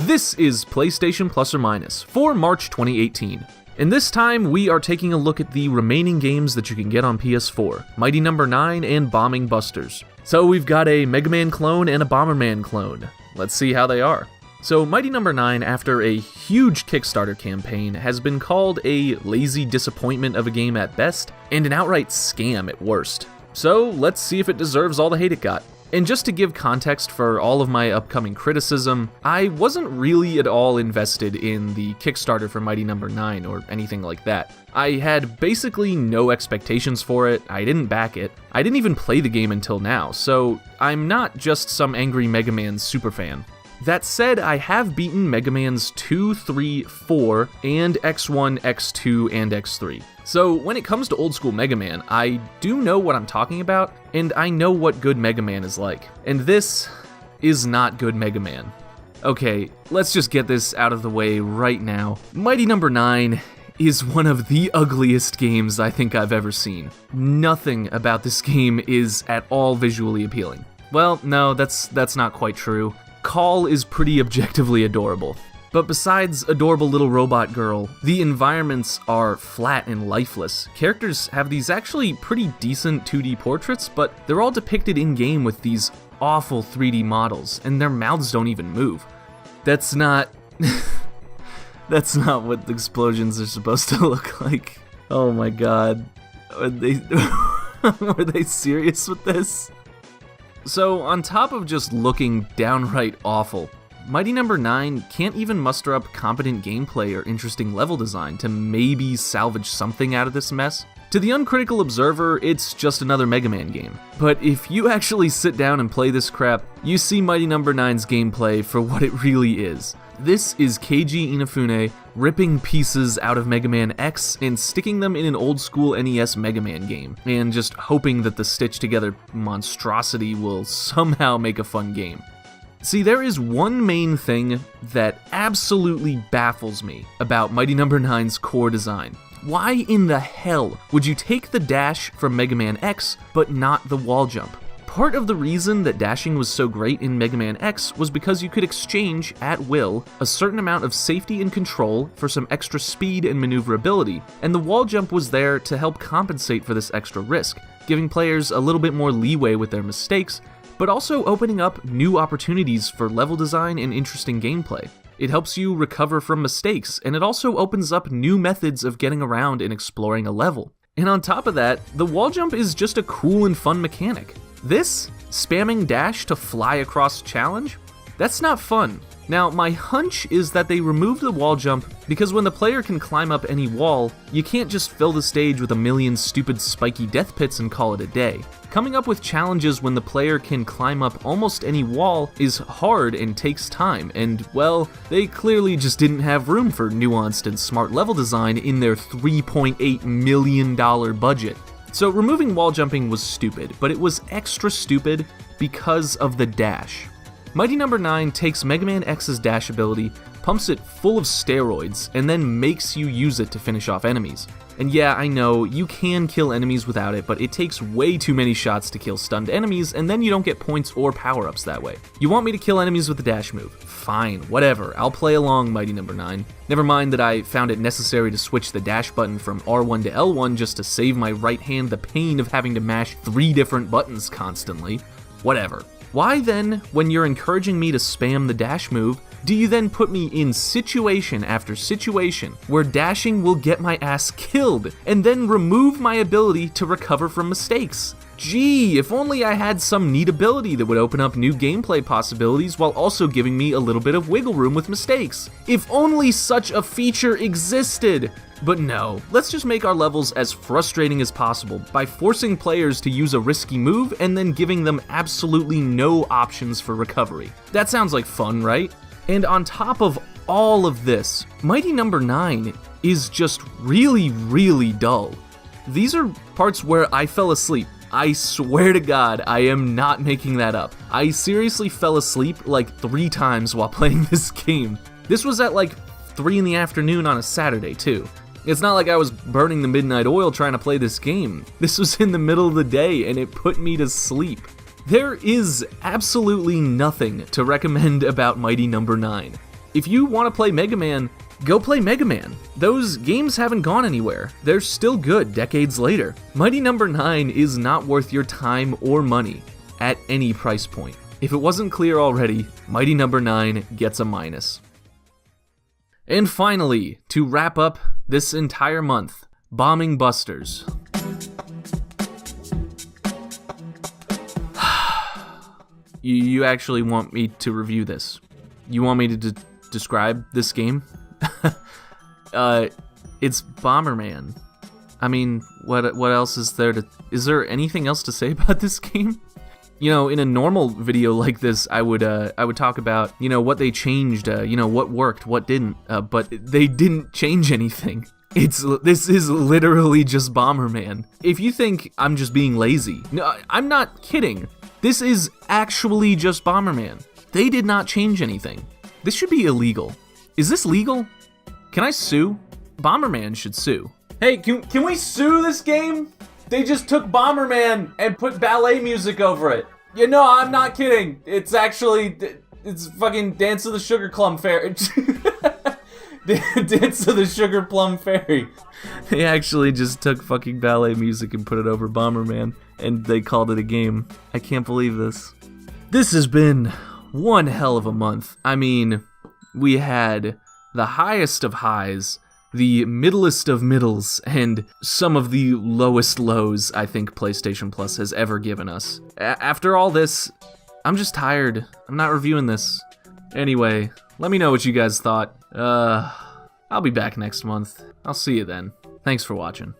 This is PlayStation Plus or Minus for March 2018. And this time, we are taking a look at the remaining games that you can get on PS4, Mighty No. 9 and Bombing Busters. So we've got a Mega Man clone and a Bomberman clone. Let's see how they are. So Mighty No. 9, after a huge Kickstarter campaign, has been called a lazy disappointment of a game at best, and an outright scam at worst. So let's see if it deserves all the hate it got. And just to give context for all of my upcoming criticism, I wasn't really at all invested in the Kickstarter for Mighty No. 9 or anything like that. I had basically no expectations for it, I didn't back it, I didn't even play the game until now, so I'm not just some angry Mega Man superfan. That said, I have beaten Mega Man's 2, 3, 4, and X1, X2, and X3. So when it comes to old school Mega Man, I do know what I'm talking about, and I know what good Mega Man is like. And this is not good Mega Man. Okay, let's just get this out of the way right now. Mighty No. 9 is one of the ugliest games I think I've ever seen. Nothing about this game is at all visually appealing. Well, no, that's not quite true. Call is pretty objectively adorable. But besides adorable little robot girl, the environments are flat and lifeless. Characters have these actually pretty decent 2D portraits, but they're all depicted in-game with these awful 3D models, and their mouths don't even move. That's not... that's not what the explosions are supposed to look like. Oh my god. Were they serious with this? So, on top of just looking downright awful, Mighty No. 9 can't even muster up competent gameplay or interesting level design to maybe salvage something out of this mess. To the uncritical observer, it's just another Mega Man game. But if you actually sit down and play this crap, you see Mighty No. 9's gameplay for what it really is. This is Keiji Inafune ripping pieces out of Mega Man X and sticking them in an old school NES Mega Man game, and just hoping that the stitched together monstrosity will somehow make a fun game. See, there is one main thing that absolutely baffles me about Mighty No. 9's core design. Why in the hell would you take the dash from Mega Man X, but not the wall jump? Part of the reason that dashing was so great in Mega Man X was because you could exchange, at will, a certain amount of safety and control for some extra speed and maneuverability, and the wall jump was there to help compensate for this extra risk, giving players a little bit more leeway with their mistakes, but also opening up new opportunities for level design and interesting gameplay. It helps you recover from mistakes, and it also opens up new methods of getting around and exploring a level. And on top of that, the wall jump is just a cool and fun mechanic. This, spamming dash to fly across challenge, that's not fun. Now, my hunch is that they removed the wall jump because when the player can climb up any wall, you can't just fill the stage with a million stupid spiky death pits and call it a day. Coming up with challenges when the player can climb up almost any wall is hard and takes time, and, well, they clearly just didn't have room for nuanced and smart level design in their $3.8 million budget. So removing wall jumping was stupid, but it was extra stupid because of the dash. Mighty No. 9 takes Mega Man X's dash ability, pumps it full of steroids, and then makes you use it to finish off enemies. And yeah, I know, you can kill enemies without it, but it takes way too many shots to kill stunned enemies, and then you don't get points or power-ups that way. You want me to kill enemies with the dash move? Fine, whatever, I'll play along, Mighty No. 9. Never mind that I found it necessary to switch the dash button from R1 to L1 just to save my right hand the pain of having to mash 3 different buttons constantly. Whatever. Why then, when you're encouraging me to spam the dash move, do you then put me in situation after situation where dashing will get my ass killed, and then remove my ability to recover from mistakes? Gee, if only I had some neat ability that would open up new gameplay possibilities while also giving me a little bit of wiggle room with mistakes. If only such a feature existed! But no, let's just make our levels as frustrating as possible by forcing players to use a risky move and then giving them absolutely no options for recovery. That sounds like fun, right? And on top of all of this, Mighty No. 9 is just really, really dull. These are parts where I fell asleep. I swear to God, I am not making that up. I seriously fell asleep like 3 times while playing this game. This was at like 3 in the afternoon on a Saturday too. It's not like I was burning the midnight oil trying to play this game. This was in the middle of the day and it put me to sleep. There is absolutely nothing to recommend about Mighty Number 9. If you want to play Mega Man, go play Mega Man. Those games haven't gone anywhere. They're still good decades later. Mighty Number 9 is not worth your time or money at any price point. If it wasn't clear already, Mighty Number 9 gets a minus. And finally, to wrap up this entire month, Bombing Busters. You actually want me to review this? You want me to describe this game? It's Bomberman. I mean, what else is there to... Is there anything else to say about this game? You know, in a normal video like this, I would talk about, you know, what they changed, you know, what worked, what didn't, but they didn't change anything. This is literally just Bomberman. If you think I'm just being lazy, no, I'm not kidding. This is actually just Bomberman. They did not change anything. This should be illegal. Is this legal? Can I sue? Bomberman should sue. Hey, can we sue this game? They just took Bomberman and put ballet music over it. You know, I'm not kidding. It's fucking Dance of the Sugar Plum Fairy. Dance of the Sugar Plum Fairy. They actually just took fucking ballet music and put it over Bomberman, and they called it a game. I can't believe this. This has been one hell of a month. I mean, we had the highest of highs, the middlest of middles, and some of the lowest lows I think PlayStation Plus has ever given us. After all this, I'm just tired. I'm not reviewing this. Anyway, let me know what you guys thought. I'll be back next month. I'll see you then. Thanks for watching.